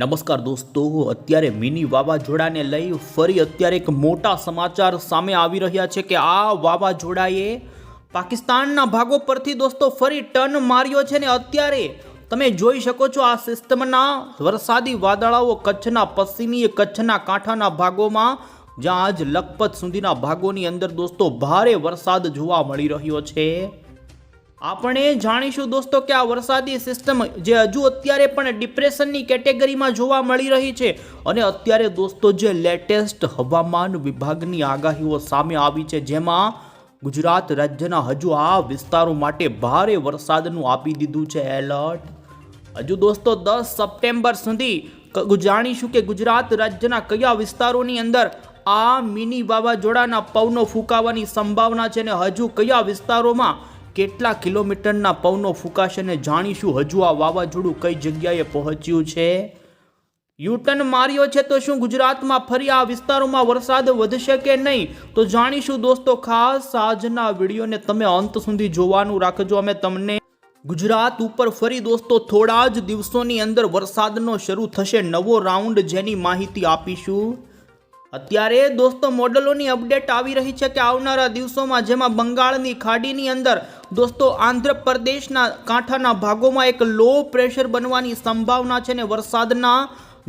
નમસ્કાર દોસ્તો, અત્યારે મિની વાવાઝોડાને લઈ ફરી અત્યારે એક મોટા સમાચાર સામે આવી રહ્યા છે કે આ વાવાઝોડાએ પાકિસ્તાનના ભાગો પરથી દોસ્તો ફરી ટર્ન માર્યો છે ને અત્યારે તમે જોઈ શકો છો આ સિસ્ટમના વરસાદી વાદળાઓ કચ્છના પશ્ચિમી કચ્છના કાંઠાના ભાગોમાં જ્યાં આજ લખપત સુધીના ભાગોની અંદર દોસ્તો ભારે વરસાદ જોવા મળી રહ્યો છે। આપણે જાણીશું દોસ્તો કે આ વરસાદી સિસ્ટમ જે હજુ અત્યારે પણ ડિપ્રેશનની કેટેગરીમાં જોવા મળી રહી છે અને અત્યારે દોસ્તો જે લેટેસ્ટ હવામાન વિભાગની આગાહીઓ સામે આવી છે જેમાં ગુજરાત રાજ્યના હજુ આ વિસ્તારો માટે ભારે વરસાદનું આપી દીધું છે એલર્ટ। હજુ દોસ્તો 10 સપ્ટેમ્બર સુધી જાણીશું કે ગુજરાત રાજ્યના કયા વિસ્તારોની અંદર આ મિની વાવાઝોડાના પવનો ફૂંકાવાની સંભાવના છે અને હજુ કયા વિસ્તારોમાં કેટલા કિલોમીટરના પવનો ફૂંકાશે ને જાણીશું હજુ આ વાવાઝોડું કઈ જગ્યાએ પહોંચ્યું છે, યુટર્ન માર્યો છે તો શું ગુજરાતમાં ફરી આ વિસ્તારોમાં વરસાદ વધશે કે નહીં તો જાણીશું દોસ્તો। ખાસ આજના વિડીયોને તમે અંત સુધી જોવાનું રાખજો। અમે તમને ગુજરાત ઉપર ફરી દોસ્તો થોડા જ દિવસોની અંદર વરસાદનો શરૂ થશે નવો રાઉન્ડ જેની માહિતી આપીશું। અત્યારે દોસ્તો મોડલોની અપડેટ આવી રહી છે કે આવનારા દિવસોમાં જેમાં બંગાળની ખાડીની અંદર દોસ્તો આંધ્રપ્રદેશના કાંઠાના ભાગોમાં એક લો પ્રેશર બનવાની સંભાવના છે ને વરસાદના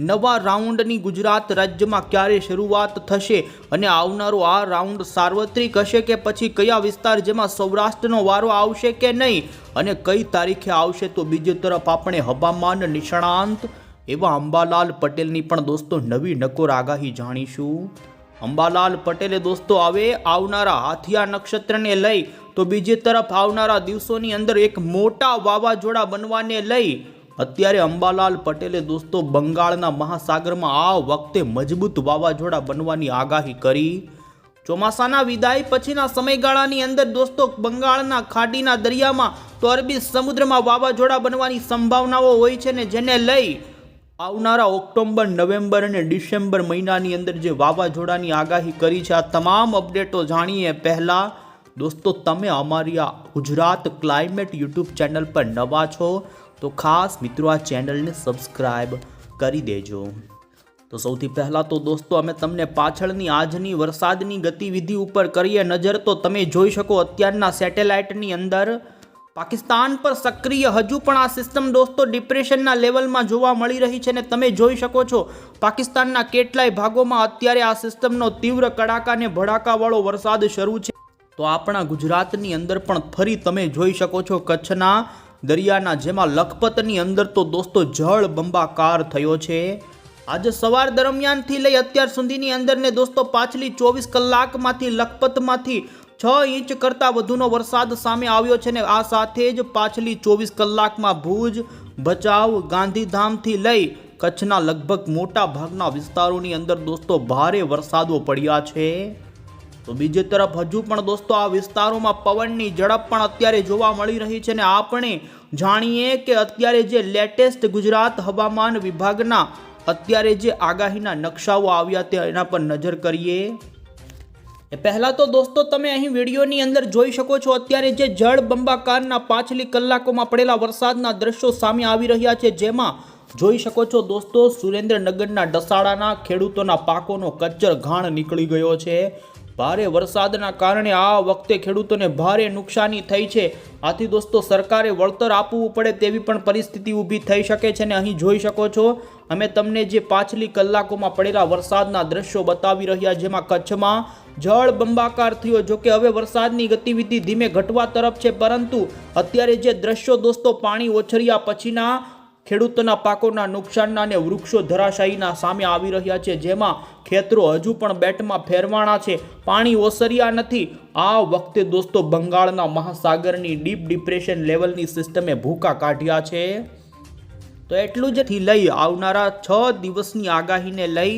નવા રાઉન્ડની ગુજરાત રાજ્યમાં ક્યારે શરૂઆત થશે અને આવનારો આ રાઉન્ડ સાર્વત્રિક હશે કે પછી કયા વિસ્તાર જેમાં સૌરાષ્ટ્રનો વારો આવશે કે નહીં અને કઈ તારીખે આવશે તો બીજી તરફ આપણે હવામાન નિષ્ણાંત એવા અંબાલાલ પટેલની પણ દોસ્તો નવી નકોર આગાહી જાણીશું। અંબાલાલ પટેલે દોસ્તો હવે આવનારા હાથિયા નક્ષત્રને લઈ તો બીજી તરફ આવનારા દિવસોની અંદર એક મોટા વાવાઝોડા બનવાને લઈ અત્યારે અંબાલાલ પટેલે દોસ્તો બંગાળના મહાસાગરમાં આ વખતે મજબૂત વાવાઝોડા બનવાની આગાહી કરી। ચોમાસાના વિદાય પછીના સમયગાળાની અંદર દોસ્તો બંગાળના ખાડીના દરિયામાં તો અરબી સમુદ્રમાં વાવાઝોડા બનવાની સંભાવનાઓ હોય છે ને જેને લઈ આવનારા ઓક્ટોબર, નવેમ્બર અને ડિસેમ્બર મહિનાની અંદર જે વાવાઝોડાની આગાહી કરી છે આ તમામ અપડેટો જાણીએ પહેલા દોસ્તો તમે અમારી આ ગુજરાત ક્લાઇમેટ યુટ્યુબ ચેનલ પર નવા છો તો ખાસ મિત્રો આ ચેનલને સબસ્ક્રાઇબ કરી દેજો। તો સૌથી પહેલાં તો દોસ્તો અમે તમને પાછળની આજની વરસાદની ગતિવિધિ ઉપર કરીએ નજર તો તમે જોઈ શકો અત્યારના સેટેલાઇટની અંદર પાકિસ્તાન પર સક્રિય હજુ પણ આ સિસ્ટમ દોસ્તો ડિપ્રેશનના લેવલમાં જોવા મળી રહી છે ને તમે જોઈ શકો છો પાકિસ્તાનના કેટલાય ભાગોમાં અત્યારે આ સિસ્ટમનો તીવ્ર કડાકા ને ભડાકાવાળો વરસાદ શરૂ છે તો આપણા ગુજરાતની અંદર પણ ફરી તમે જોઈ શકો છો કચ્છના દરિયાના જેમાં લખપતની અંદર તો દોસ્તો જળ બંબાકાર થયો છે। આજે સવાર દરમિયાનથી લઈ અત્યાર સુધીની અંદર ને દોસ્તો પાછલી 24 કલાકમાંથી લખપતમાંથી 6 ઇંચ કરતાં વધુનો વરસાદ સામે આવ્યો છે ને આ સાથે જ પાછલી 24 કલાકમાં ભુજ, ભચાઉ, ગાંધીધામથી લઈ કચ્છના લગભગ મોટા ભાગના વિસ્તારોની અંદર દોસ્તો ભારે વરસાદો પડ્યા છે। તો બીજી તરફ હજુ પણ દોસ્તો આ વિસ્તારોમાં પવનની ઝડપ પણ અત્યારે જોવા મળી રહી છે ને આપણે જાણીએ કે અત્યારે જે લેટેસ્ટ ગુજરાત હવામાન વિભાગના અત્યારે જે આગાહીના નકશાઓ આવ્યા તે એના પર નજર કરીએ। પહેલા તો દોસ્તો તમે અહીં વિડીયોની અંદર જોઈ શકો છો અત્યારે જે જળ બંબાકારના પાછલી કલાકોમાં પડેલા વરસાદના દ્રશ્યો સામે આવી રહ્યા છે જેમાં જોઈ શકો છો દોસ્તો સુરેન્દ્રનગરના ડસાડાના ખેડૂતોના પાકોનો કચ્ચર ઘાણ નીકળી ગયો છે। ભારે વરસાદના કારણે આ વખતે ખેડૂતોને ભારે નુકસાની થઈ છે આથી દોસ્તો સરકારે વળતર આપવું પડે તેવી પણ પરિસ્થિતિ ઊભી થઈ શકે છે ને અહીં જોઈ શકો છો અમે તમને જે પાછલી કલાકોમાં પડેલા વરસાદના દ્રશ્યો બતાવી રહ્યા જેમાં કચ્છમાં જળ બંબાકાર થયો જોકે હવે વરસાદની ગતિવિધિ ધીમે ઘટવા તરફ છે પરંતુ અત્યારે જે દ્રશ્યો દોસ્તો પાણી ઓછર્યા પછીના ખેડૂતોના પાકોના નુકસાનના અને વૃક્ષો ધરાશાયીના સામે આવી રહ્યા છે જેમાં ખેતરો હજુ પણ બેટમાં ફેરવાણા છે, પાણી ઓસર્યા નથી। આ વખતે દોસ્તો બંગાળના મહાસાગરની ડીપ ડિપ્રેશન લેવલની સિસ્ટમે ભૂકા કાઢ્યા છે। તો એટલું જ લઈ આવનારા 6 દિવસની આગાહીને લઈ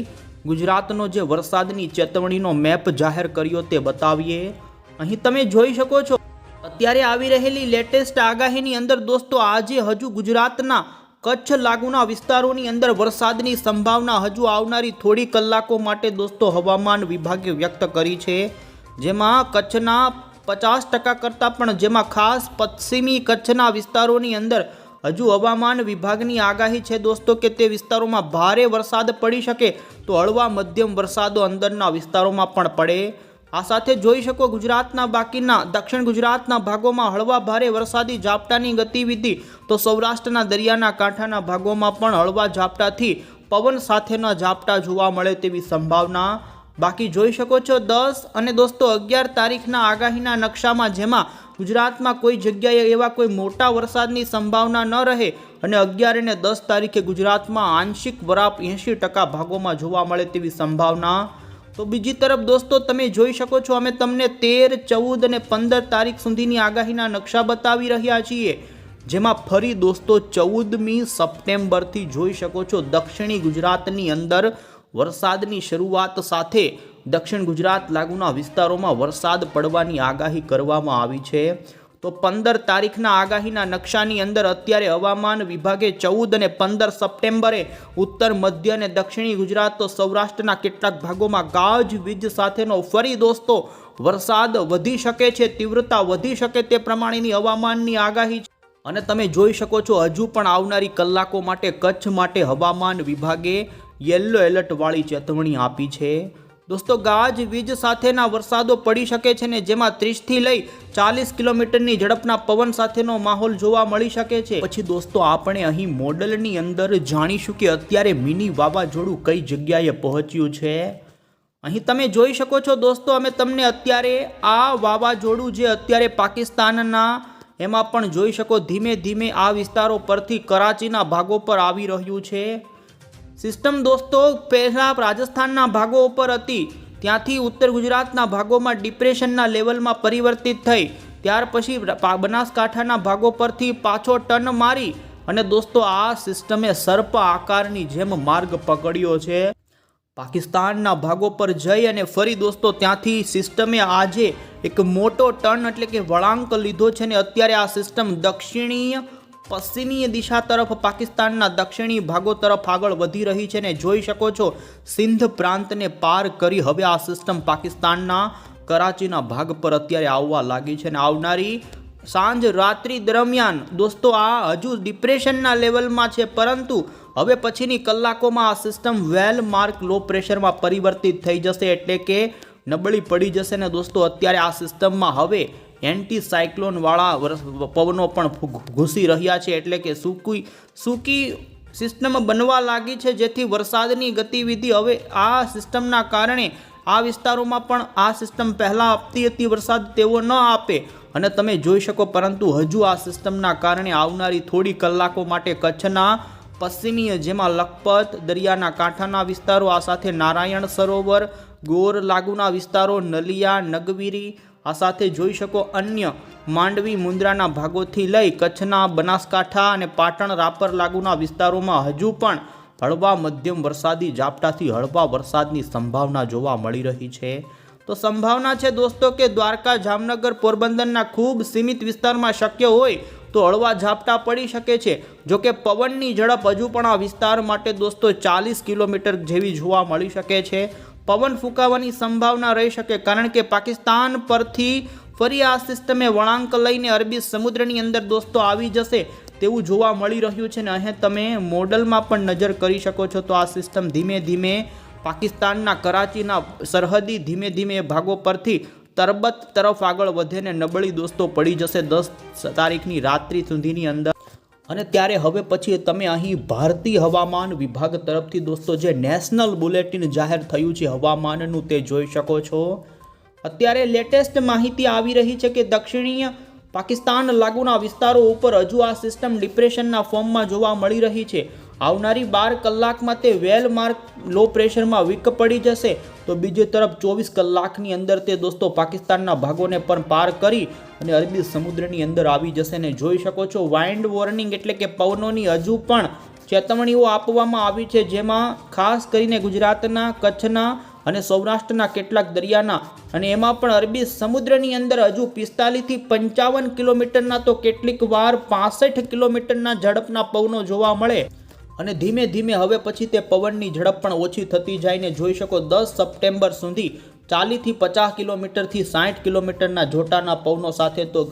ગુજરાતનો જે વરસાદની ચેતવણીનો મેપ જાહેર કર્યો તે બતાવીએ। અહીં તમે જોઈ શકો છો અત્યારે આવી રહેલી લેટેસ્ટ આગાહીની અંદર દોસ્તો આજે હજુ ગુજરાતના કચ્છ લાગુના વિસ્તારોની અંદર વરસાદની સંભાવના હજુ આવનારી થોડી કલાકો માટે દોસ્તો હવામાન વિભાગે વ્યક્ત કરી છે જેમાં કચ્છના 50% કરતાં પણ જેમાં ખાસ પશ્ચિમી કચ્છના વિસ્તારોની અંદર હજુ હવામાન વિભાગની આગાહી છે દોસ્તો કે તે વિસ્તારોમાં ભારે વરસાદ પડી શકે તો હળવા મધ્યમ વરસાદો અંદરના વિસ્તારોમાં પણ પડે। આ સાથે જોઈ શકો ગુજરાતના બાકીના દક્ષિણ ગુજરાતના ભાગોમાં હળવા ભારે વરસાદી ઝાપટાની ગતિવિધિ, તો સૌરાષ્ટ્રના દરિયાના કાંઠાના ભાગોમાં પણ હળવા ઝાપટાથી પવન સાથેના ઝાપટા જોવા મળે તેવી સંભાવના। બાકી જોઈ શકો છો 10 અને દોસ્તો 11 તારીખના આગાહીના નકશામાં, જેમાં ગુજરાતમાં કોઈ જગ્યાએ એવા કોઈ મોટા વરસાદની સંભાવના ન રહે અને 11 અને 10 તારીખે ગુજરાતમાં આંશિક વરાપ 80% ભાગોમાં જોવા મળે તેવી સંભાવના। તો બીજી તરફ દોસ્તો તમે જોઈ શકો છો, અમે તમને 13, 14 અને 15 તારીખ સુધીની આગાહીના નકશા બતાવી રહ્યા છીએ, જેમાં ફરી દોસ્તો 14મી સપ્ટેમ્બરથી જોઈ શકો છો દક્ષિણી ગુજરાતની અંદર વરસાદની શરૂઆત સાથે દક્ષિણ ગુજરાત લાગુના વિસ્તારોમાં વરસાદ પડવાની આગાહી કરવામાં આવી છે। તો 15 તારીખના આગાહીના નકશાની અંદર અત્યારે હવામાન વિભાગે 14 અને 15 સપ્ટેમ્બરે ઉત્તર મધ્ય અને દક્ષિણી ગુજરાત તો સૌરાષ્ટ્રના કેટલાક ભાગોમાં ગાજવીજ સાથેનો ફરી દોસ્તો વરસાદ વધી શકે છે, તીવ્રતા વધી શકે તે પ્રમાણેની હવામાનની આગાહી છે। અને તમે જોઈ શકો છો હજુ પણ આવનારી કલાકો માટે કચ્છ માટે હવામાન વિભાગે યલો એલર્ટ વાળી ચેતવણી આપી છે દોસ્તો। ગાજવીજ સાથેના વરસાદો પડી શકે છે ને જેમાં 30 થી લઈ 40 કિલોમીટરની ઝડપના પવન સાથેનો માહોલ જોવા મળી શકે છે। પછી દોસ્તો આપણે અહીં મોડલની અંદર જાણીશું કે અત્યારે મિની વાવાઝોડું કઈ જગ્યાએ પહોંચ્યું છે। અહીં તમે જોઈ શકો છો દોસ્તો, અમે તમને અત્યારે આ વાવાઝોડું જે અત્યારે પાકિસ્તાનના એમાં પણ જોઈ શકો ધીમે ધીમે આ વિસ્તારો પરથી કરાચીના ભાગો પર આવી રહ્યું છે। સિસ્ટમ દોસ્તો પહેલા રાજસ્થાનના ભાગો ઉપર હતી, ત્યાંથી ઉત્તર ગુજરાતના ભાગોમાં ડિપ્રેશનના લેવલમાં પરિવર્તિત થઈ, ત્યાર પછી બનાસકાંઠાના ભાગો પરથી પાછો ટર્ન મારી અને દોસ્તો આ સિસ્ટમે સર્પ આકારની જેમ માર્ગ પકડ્યો છે પાકિસ્તાનના ભાગો પર જઈ અને ફરી દોસ્તો ત્યાંથી સિસ્ટમે આજે એક મોટો ટર્ન એટલે કે વળાંક લીધો છે ને અત્યારે આ સિસ્ટમ દક્ષિણીય પશ્ચિમીય દિશા તરફ પાકિસ્તાનના દક્ષિણી ભાગો તરફ આગળ વધી રહી છે ને જોઈ શકો છો સિંધ પ્રાંતને પાર કરી હવે આ સિસ્ટમ પાકિસ્તાનના કરાચીના ભાગ પર અત્યારે આવવા લાગી છે ને આવનારી સાંજ રાત્રિ દરમિયાન દોસ્તો આ હજુ ડિપ્રેશનના લેવલમાં છે, પરંતુ હવે પછીની કલાકોમાં આ સિસ્ટમ વેલ માર્ક લો પ્રેશરમાં પરિવર્તિત થઈ જશે એટલે કે નબળી પડી જશે ને દોસ્તો અત્યારે આ સિસ્ટમમાં હવે એન્ટી સાયક્લોન વાળા પવનો પણ ઘૂસી રહ્યા છે એટલે કે સૂકી સિસ્ટમ બનવા લાગી છે, જેથી વરસાદની ગતિવિધિ હવે આ સિસ્ટમના કારણે આ વિસ્તારોમાં પણ આ સિસ્ટમ પહેલાં આપતી હતી વરસાદ તેવો ન આપે અને તમે જોઈ શકો, પરંતુ હજુ આ સિસ્ટમના કારણે આવનારી થોડી કલાકો માટે કચ્છના પશ્ચિમીય જેમાં લખપત દરિયાના કાંઠાના વિસ્તારો, આ સાથે નારાયણ સરોવર, ગોર લાગુના વિસ્તારો, નલિયા, નગવીરી, આ સાથે જોઈ શકો અન્ય માંડવી મુન્દ્રાના ભાગોથી લઈ કચ્છના બનાસકાંઠા અને પાટણ રાપર લાગુના વિસ્તારોમાં હજુ પણ હળવા મધ્યમ વરસાદી ઝાપટાથી હળવા વરસાદની સંભાવના જોવા મળી રહી છે। તો સંભાવના છે દોસ્તો કે દ્વારકા, જામનગર, પોરબંદરના ખૂબ સીમિત વિસ્તારમાં શક્ય હોય તો હળવા ઝાપટા પડી શકે છે। જોકે પવનની ઝડપ હજુ પણ આ વિસ્તાર માટે દોસ્તો 40 કિલોમીટર જેવી જોવા મળી શકે છે। પવન ફૂંકાવાની સંભાવના રહી શકે કારણ કે પાકિસ્તાન પરથી ફરી આ સિસ્ટમે વળાંક લઈને અરબી સમુદ્રની અંદર દોસ્તો આવી જશે તેવું જોવા મળી રહ્યું છે ને અહીં તમે મોડલમાં પણ નજર કરી શકો છો। તો આ સિસ્ટમ ધીમે ધીમે પાકિસ્તાનના કરાચીના સરહદી ધીમે ધીમે ભાગો પરથી તરબત તરફ આગળ વધે ને નબળી દોસ્તો પડી જશે 10 તારીખની રાત્રિ સુધીની અંદર। અને ત્યારે હવે પછી તમે અહીં ભારતીય હવામાન વિભાગ તરફથી દોસ્તો જે નેશનલ બુલેટિન જાહેર થયું છે હવામાનનું તે જોઈ શકો છો। અત્યારે લેટેસ્ટ માહિતી આવી રહી છે કે દક્ષિણીય પાકિસ્તાન લાગુના વિસ્તારો ઉપર હજુ આ સિસ્ટમ ડિપ્રેશનના ફોર્મમાં જોવા મળી રહી છે। આવનારી 12 કલાકમાં તે વેલ માર્ક લો પ્રેશરમાં વીક પડી જશે, તો બીજી તરફ 24 કલાકની અંદર તે દોસ્તો પાકિસ્તાનના ભાગોને પણ પાર કરી અને અરબી સમુદ્રની અંદર આવી જશે ને જોઈ શકો છો વાઇન્ડ વોર્નિંગ એટલે કે પવનોની હજુ પણ ચેતવણીઓ આપવામાં આવી છે, જેમાં ખાસ કરીને ગુજરાતના, કચ્છના અને સૌરાષ્ટ્રના કેટલાક દરિયાના અને એમાં પણ અરબી સમુદ્રની અંદર હજુ 45 થી 55 કિલોમીટરના તો કેટલીક વાર 65 કિલોમીટરના ઝડપના પવનો જોવા મળે અને ધીમે ધીમે હવે પછી તે પવનની ઝડપ પણ ઓછી થતી જઈને જોઈ શકો 10 સપ્ટેમ્બર સુધી 40 થી 50 કિલોમીટરથી 60 કિલોમીટરના જોટાના પવનો સાથે તો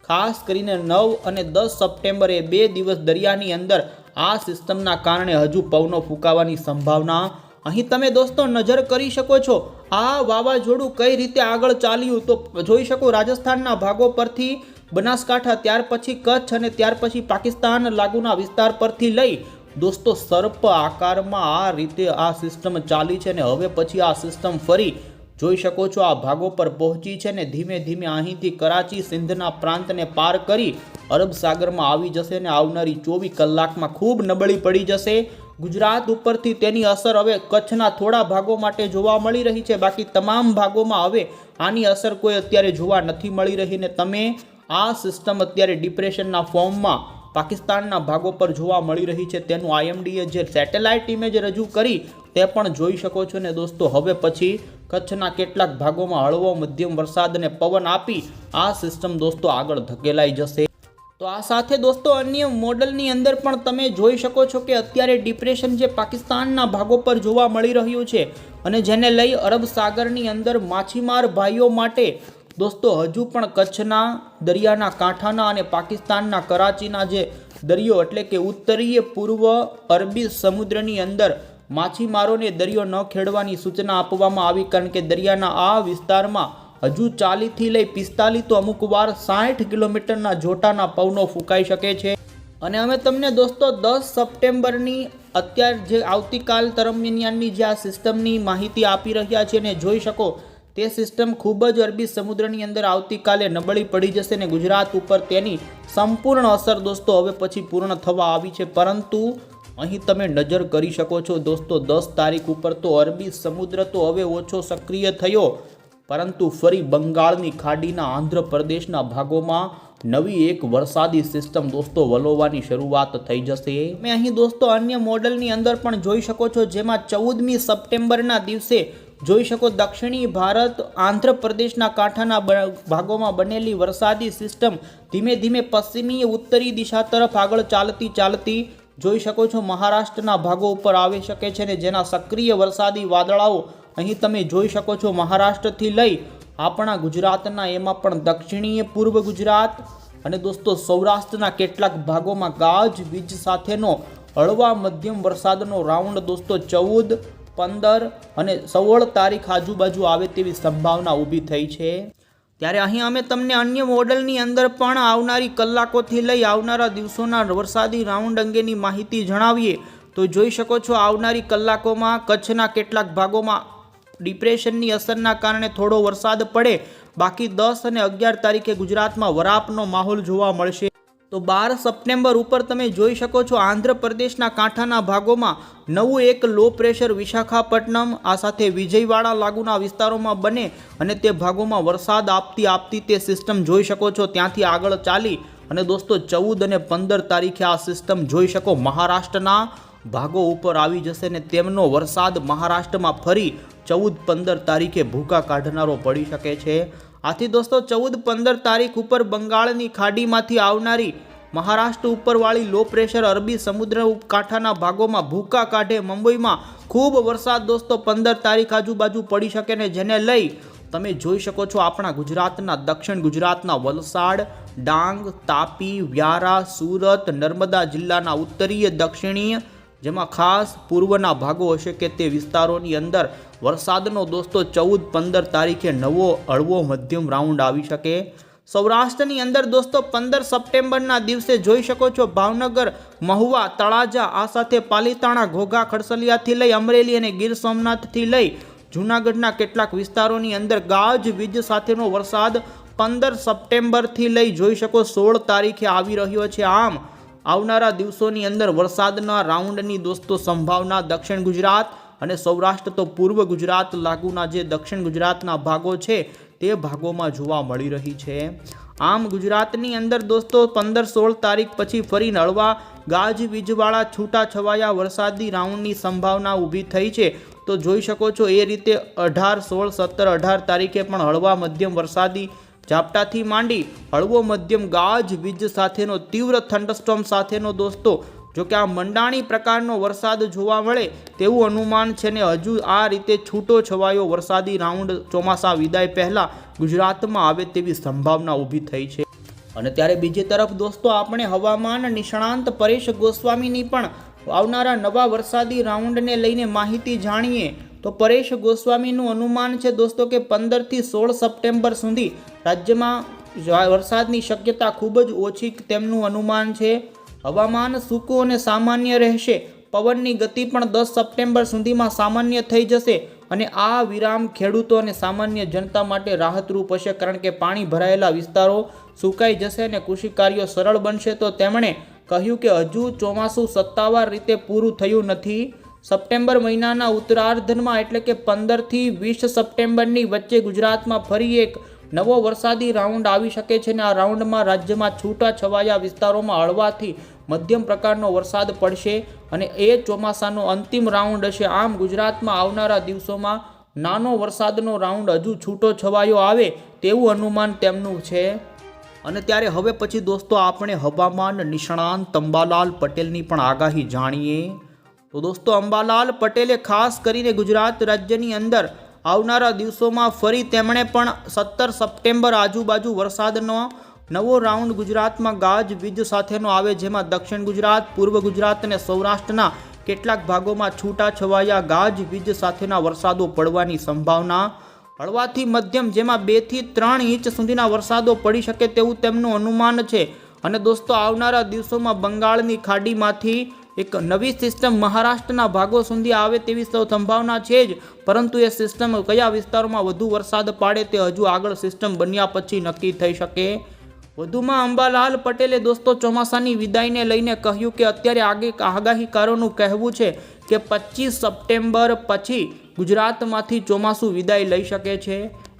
ખાસ કરીને 9 અને 10 સપ્ટેમ્બરે 2 દિવસ દરિયાની અંદર આ સિસ્ટમના કારણે હજુ પવનો ફૂંકાવાની સંભાવના અહીં તમે દોસ્તો નજર કરી શકો છો। આ વાવાઝોડું કઈ રીતે આગળ ચાલ્યું તો જોઈ શકો રાજસ્થાનના ભાગો પરથી બનાસકાંઠા, ત્યાર પછી કચ્છ અને ત્યાર પછી પાકિસ્તાન લાગુના વિસ્તાર પરથી લઈ દોસ્તો સર્પ આકારમાં આ રીતે આ સિસ્ટમ ચાલી છે ને હવે પછી આ સિસ્ટમ ફરી જોઈ શકો છો આ ભાગો પર પહોંચી છે ને ધીમે ધીમે અહીંથી કરાચી સિંધના પ્રાંતને પાર કરી અરબ સાગરમાં આવી જશે ને આવનારી 24 કલાકમાં ખૂબ નબળી પડી જશે। ગુજરાત ઉપરથી તેની અસર હવે કચ્છના થોડા ભાગો માટે જોવા મળી રહી છે, બાકી તમામ ભાગોમાં હવે આની અસર કોઈ અત્યારે જોવા નથી મળી રહી ને તમે આ સિસ્ટમ અત્યારે ડિપ્રેશનના ફોર્મમાં પાકિસ્તાનના ભાગો પર જોવા મળી રહી છે। તેનું IMDએ જે સેટેલાઇટ ઇમેજ રજૂ કરી તે પણ જોઈ શકો છો ને દોસ્તો હવે પછી કચ્છના કેટલાક ભાગોમાં હળવો મધ્યમ વરસાદ અને પવન આપી આ સિસ્ટમ દોસ્તો આગળ ધકેલાઈ જશે। તો આ સાથે દોસ્તો અન્ય મોડલની અંદર પણ તમે જોઈ શકો છો કે અત્યારે ડિપ્રેશન જે પાકિસ્તાનના ભાગો પર જોવા મળી રહ્યું છે અને જેને લઈ અરબ સાગરની અંદર માછીમાર ભાઈઓ માટે દોસ્તો હજુ પણ કચ્છના દરિયાના કાંઠાના અને પાકિસ્તાનના કરાચીના જે દરિયો એટલે કે ઉત્તરીય પૂર્વ અરબી સમુદ્રની અંદર માછીમારોને દરિયો ન ખેડવાની સૂચના આપવામાં આવી, કારણ કે દરિયાના આ વિસ્તારમાં હજુ 40 થી લઈ 45 તો અમુક વાર 60 કિલોમીટરના જોટાના પવનો ફૂંકાઈ શકે છે। અને અમે તમને દોસ્તો 10 સપ્ટેમ્બરની અત્યારે જે આવતીકાલ દરમિયાનની જે આ સિસ્ટમની માહિતી આપી રહ્યા છે ને જોઈ શકો તે સિસ્ટમ ખૂબ જ અરબી સમુદ્રની અંદર આવતીકાલે નબળી પડી જશે ને ગુજરાત ઉપર તેની સંપૂર્ણ અસર દોસ્તો હવે પછી પૂર્ણ થવા આવી છે। પરંતુ અહીં તમે નજર કરી શકો છો દોસ્તો 10 તારીખ ઉપર તો અરબી સમુદ્ર તો હવે ઓછો સક્રિય થયો, પરંતુ ફરી બંગાળની ખાડીના આંધ્રપ્રદેશના ભાગોમાં નવી એક વરસાદી સિસ્ટમ દોસ્તો વલોવાની શરૂઆત થઈ જશે। મેં અહીં દોસ્તો અન્ય મોડલની અંદર પણ જોઈ શકો છો જેમાં 14મી સપ્ટેમ્બરના દિવસે જોઈ શકો દક્ષિણી ભારત આંધ્રપ્રદેશના કાંઠાના ભાગોમાં બનેલી વરસાદી સિસ્ટમ ધીમે ધીમે પશ્ચિમી ઉત્તરી દિશા તરફ આગળ ચાલતી જોઈ શકો છો મહારાષ્ટ્રના ભાગો ઉપર આવી શકે છે ને જેના સક્રિય વરસાદી વાદળાઓ અહીં તમે જોઈ શકો છો મહારાષ્ટ્રથી લઈ આપણા ગુજરાતના એમાં પણ દક્ષિણીય પૂર્વ ગુજરાત અને દોસ્તો સૌરાષ્ટ્રના કેટલાક ભાગોમાં ગાજવીજ સાથેનો હળવા મધ્યમ વરસાદનો રાઉન્ડ દોસ્તો 14, 15 અને 16 તારીખ આજુબાજુ આવે તેવી સંભાવના ઊભી થઈ છે। ત્યારે અહીં અમે તમને અન્ય મોડલની અંદર પણ આવનારી કલાકોથી લઈ આવનારા દિવસોના વરસાદી રાઉન્ડ અંગેની માહિતી જણાવીએ તો જોઈ શકો છો આવનારી કલાકોમાં કચ્છના કેટલાક ભાગોમાં ડિપ્રેશનની અસરના કારણે થોડો વરસાદ પડે, બાકી 10 અને 11 તારીખે ગુજરાતમાં વરાપનો માહોલ જોવા મળશે। તો 12 સપ્ટેમ્બર ઉપર તમે જોઈ શકો છો આંધ્રપ્રદેશના કાંઠાના ભાગોમાં નવું એક લો પ્રેશર વિશાખાપટ્ટનમ આ સાથે વિજયવાડા લાગુના વિસ્તારોમાં બને અને તે ભાગોમાં વરસાદ આપતી તે સિસ્ટમ જોઈ શકો છો ત્યાંથી આગળ ચાલી અને દોસ્તો 14 અને 15 તારીખે આ સિસ્ટમ જોઈ શકો મહારાષ્ટ્રના ભાગો ઉપર આવી જશે ને તેમનો વરસાદ મહારાષ્ટ્રમાં ફરી 14-15 તારીખે ભૂકા કાઢનારો પડી શકે છે। આથી દોસ્તો 14-15 તારીખ ઉપર બંગાળની ખાડીમાંથી આવનારી મહારાષ્ટ્ર ઉપરવાળી લો પ્રેશર અરબી સમુદ્ર કાંઠાના ભાગોમાં ભૂકા કાઢે મુંબઈમાં ખૂબ વરસાદ દોસ્તો 15 તારીખ આજુબાજુ પડી શકે ને જેને લઈ તમે જોઈ શકો છો આપણા ગુજરાતના દક્ષિણ ગુજરાતના વલસાડ, ડાંગ, તાપી, વ્યારા, સુરત, નર્મદા જિલ્લાના ઉત્તરીય દક્ષિણીય જેમાં ખાસ પૂર્વના ભાગો હશે કે તે વિસ્તારોની અંદર વરસાદનો દોસ્તો 14-15 તારીખે નવો હળવો મધ્યમ રાઉન્ડ આવી શકે। સૌરાષ્ટ્રની અંદર દોસ્તો 15 સપ્ટેમ્બરના દિવસે જોઈ શકો છો ભાવનગર, મહુવા, તળાજા આ સાથે પાલીતાણા, ઘોઘા, ખડસલિયાથી લઈ અમરેલી અને ગીર સોમનાથથી લઈ જૂનાગઢના કેટલાક વિસ્તારોની અંદર ગાજવીજ સાથેનો વરસાદ 15 સપ્ટેમ્બરથી લઈ જોઈ શકો 16 તારીખે આવી રહ્યો છે। આમ આવનારા દિવસોની અંદર વરસાદના રાઉન્ડની દોસ્તો સંભાવના દક્ષિણ ગુજરાત અને સૌરાષ્ટ્ર તો પૂર્વ ગુજરાત લાગુના જે દક્ષિણ ગુજરાતના ભાગો છે તે ભાગોમાં જોવા મળી રહી છે। આમ ગુજરાતની અંદર દોસ્તો 15-16 તારીખ પછી ફરી હળવા ગાજવીજવાળા છૂટાછવાયા વરસાદી રાઉન્ડની સંભાવના ઊભી થઈ છે। તો જોઈ શકો છો એ રીતે 18, 16, 17, 18 તારીખે પણ હળવા મધ્યમ વરસાદી ઝાપટાથી માંડી હળવો મધ્યમ ગાજવીજ સાથેનો તીવ્ર થંડરસ્ટોર્મ સાથેનો દોસ્તો જો કે આ મંડાણી પ્રકારનો વરસાદ જોવા મળે તેવું અનુમાન છે ને હજુ આ રીતે છૂટો છવાયો વરસાદી રાઉન્ડ ચોમાસા વિદાય પહેલા ગુજરાતમાં આવે તેવી સંભાવના ઊભી થઈ છે। અને ત્યારે બીજી તરફ દોસ્તો આપણે હવામાન નિષ્ણાંત પરેશ ગોસ્વામીની પણ આવનારા નવા વરસાદી રાઉન્ડને લઈને માહિતી જાણીએ તો પરેશ ગોસ્વામીનું અનુમાન છે દોસ્તો કે 15 થી 16 સપ્ટેમ્બર સુધી રાજ્યમાં વરસાદની શક્યતા ખૂબ જ ઓછી તેમનું અનુમાન છે. હવામાન સૂકું અને સામાન્ય રહેશે. પવનની ગતિ પણ 10 સપ્ટેમ્બર સુધીમાં સામાન્ય થઈ જશે અને આ વિરામ ખેડૂતો અને સામાન્ય જનતા માટે રાહતરૂપ હશે, કારણ કે પાણી ભરાયેલા વિસ્તારો સુકાઈ જશે અને કૃષિ કાર્યો સરળ બનશે. તો તેમણે કહ્યું કે હજુ ચોમાસું સત્તાવાર રીતે પૂરું થયું નથી. સપ્ટેમ્બર મહિનાના ઉત્તરાર્ધમાં એટલે કે 15 થી 20 સપ્ટેમ્બરની વચ્ચે ગુજરાતમાં ફરી એક નવો વરસાદી રાઉન્ડ આવી શકે છે અને આ રાઉન્ડમાં રાજ્યમાં છૂટા છવાયા વિસ્તારોમાં હળવાથી મધ્યમ પ્રકારનો વરસાદ પડશે અને એ ચોમાસાનો અંતિમ રાઉન્ડ હશે. આમ ગુજરાતમાં આવનારા દિવસોમાં નાનો વરસાદનો રાઉન્ડ હજુ છૂટો છવાયો આવે તેવું અનુમાન તેમનું છે. અને ત્યારે હવે પછી દોસ્તો આપણે હવામાન નિષ્ણાંત અંબાલાલ પટેલની પણ આગાહી જાણીએ તો દોસ્તો અંબાલાલ પટેલે ખાસ કરીને ગુજરાત રાજ્યની અંદર આવનારા દિવસોમાં ફરી તેમણે પણ 17 સપ્ટેમ્બર આજુબાજુ વરસાદનો નવો રાઉન્ડ ગુજરાતમાં ગાજવીજ સાથેનો આવે, જેમાં દક્ષિણ ગુજરાત, પૂર્વ ગુજરાત અને સૌરાષ્ટ્રના કેટલાક ભાગોમાં છૂટા છવાયા ગાજવીજ સાથેના વરસાદો પડવાની સંભાવના. હળવાથી મધ્યમ જેમાં 2 થી 3 ઇંચ સુધીના વરસાદો પડી શકે તેવું તેમનું અનુમાન છે. અને દોસ્તો આવનારા દિવસોમાં બંગાળની ખાડીમાંથી એક નવી સિસ્ટમ મહારાષ્ટ્રના ભાગો સુધી આવે તેવી સંભાવના છે જ, પરંતુ એ સિસ્ટમ કયા વિસ્તારોમાં વધુ વરસાદ પાડે તે હજુ આગળ સિસ્ટમ બન્યા પછી નક્કી થઈ શકે. વધુમાં અંબાલાલ પટેલે દોસ્તો ચોમાસાની વિદાયને લઈને કહ્યું કે અત્યારે આગાહીકારોનું કહેવું છે કે 25 સપ્ટેમ્બર પછી ગુજરાતમાંથી ચોમાસું વિદાય લઈ શકે છે.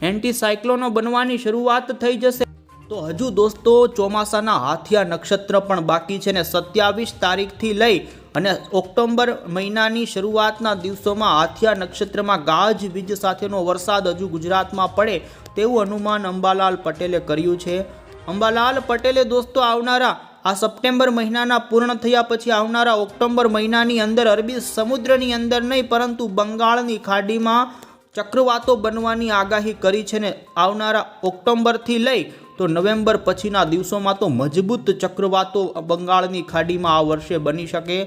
એન્ટી સાયક્લોનો બનવાની શરૂઆત થઈ જશે. તો હજુ દોસ્તો ચોમાસાના હાથિયા નક્ષત્ર પણ બાકી છે ને 27 તારીખથી લઈ અને ઓક્ટોબર મહિનાની શરૂઆતના દિવસોમાં હાથિયા નક્ષત્રમાં ગાજવીજ સાથેનો વરસાદ હજુ ગુજરાતમાં પડે તેવું અનુમાન અંબાલાલ પટેલે કર્યું છે. અંબાલાલ પટેલે દોસ્તો આવનારા આ સપ્ટેમ્બર મહિનાના પૂર્ણ થયા પછી આવનારા ઓક્ટોબર મહિનાની અંદર અરબી સમુદ્રની અંદર નહીં પરંતુ બંગાળની ખાડીમાં ચક્રવાતો બનવાની આગાહી કરી છે ને આવનારા ઓક્ટોબરથી લઈ તો નવેમ્બર પછીના દિવસોમાં તો મજબૂત ચક્રવાતો બંગાળની ખાડીમાં આ વર્ષે બની શકે.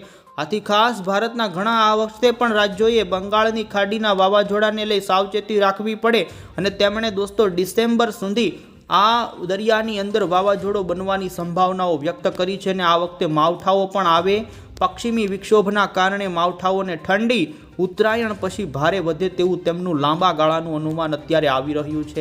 આથી ખાસ ભારતના ઘણા આ વખતે પણ રાજ્યોએ બંગાળની ખાડીના વાવાઝોડાને લઈ સાવચેતી રાખવી પડે અને તેમણે દોસ્તો ડિસેમ્બર સુધી આ દરિયાની અંદર વાવાઝોડો બનવાની સંભાવનાઓ વ્યક્ત કરી છે અને આ વખતે માવઠાઓ પણ આવે. પશ્ચિમી વિક્ષોભના કારણે માવઠાઓને ઠંડી ઉત્તરાયણ પછી ભારે વધે તેવું તેમનું લાંબા ગાળાનું અનુમાન અત્યારે આવી રહ્યું છે.